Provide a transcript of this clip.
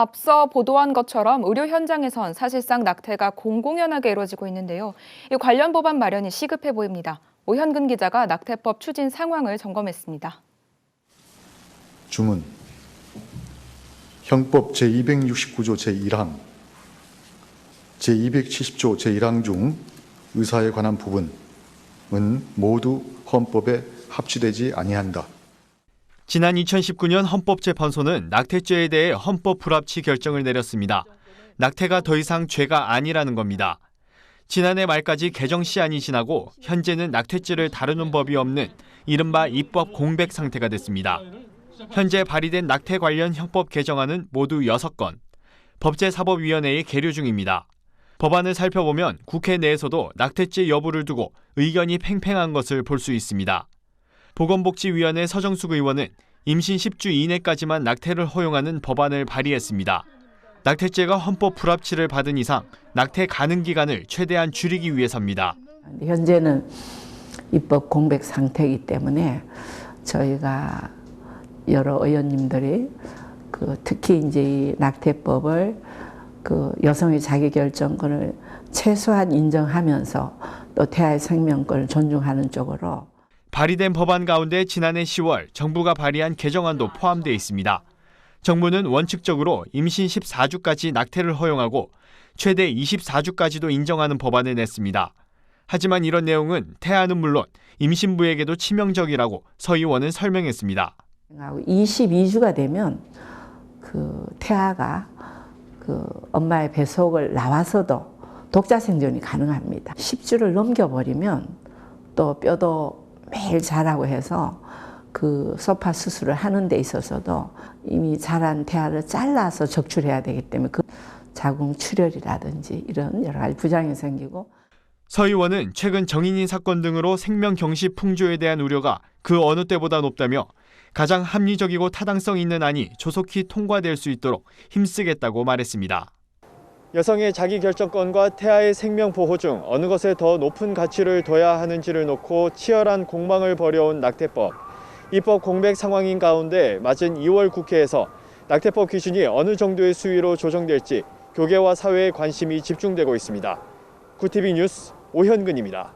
앞서 보도한 것처럼 의료 현장에선 사실상 낙태가 공공연하게 이루어지고 있는데요. 이 관련 법안 마련이 시급해 보입니다. 오현근 기자가 낙태법 추진 상황을 점검했습니다. 주문. 형법 제269조 제1항, 제270조 제1항 중 의사에 관한 부분은 모두 헌법에 합치되지 아니한다. 지난 2019년 헌법재판소는 낙태죄에 대해 헌법 불합치 결정을 내렸습니다. 낙태가 더 이상 죄가 아니라는 겁니다. 지난해 말까지 개정 시한이 지나고 현재는 낙태죄를 다루는 법이 없는 이른바 입법 공백 상태가 됐습니다. 현재 발의된 낙태 관련 형법 개정안은 모두 6건, 법제사법위원회에 계류 중입니다. 법안을 살펴보면 국회 내에서도 낙태죄 여부를 두고 의견이 팽팽한 것을 볼 수 있습니다. 보건복지위원회 서정숙 의원은 임신 10주 이내까지만 낙태를 허용하는 법안을 발의했습니다. 낙태죄가 헌법 불합치를 받은 이상 낙태 가능 기간을 최대한 줄이기 위해서입니다. 현재는 입법 공백 상태이기 때문에 저희가 여러 의원님들이 특히 이제 이 낙태법을 여성의 자기결정권을 최소한 인정하면서 또 태아의 생명권을 존중하는 쪽으로 발의된 법안 가운데 지난해 10월 정부가 발의한 개정안도 포함되어 있습니다. 정부는 원칙적으로 임신 14주까지 낙태를 허용하고 최대 24주까지도 인정하는 법안을 냈습니다. 하지만 이런 내용은 태아는 물론 임신부에게도 치명적이라고 서 의원은 설명했습니다. 22주가 되면 태아가 엄마의 뱃속을 나와서도 독자 생존이 가능합니다. 10주를 넘겨버리면 또 뼈도 매일 자라고 해서 소파 수술을 하는 데 있어서도 이미 자란 태아를 잘라서 적출해야 되기 때문에 자궁 출혈이라든지 이런 여러 가지 부작용이 생기고. 서 의원은 최근 정인이 사건 등으로 생명 경시 풍조에 대한 우려가 그 어느 때보다 높다며 가장 합리적이고 타당성 있는 안이 조속히 통과될 수 있도록 힘쓰겠다고 말했습니다. 여성의 자기결정권과 태아의 생명 보호 중 어느 것에 더 높은 가치를 둬야 하는지를 놓고 치열한 공방을 벌여온 낙태법. 입법 공백 상황인 가운데 맞은 2월 국회에서 낙태법 기준이 어느 정도의 수위로 조정될지 교계와 사회의 관심이 집중되고 있습니다. 구티비 뉴스 오현근입니다.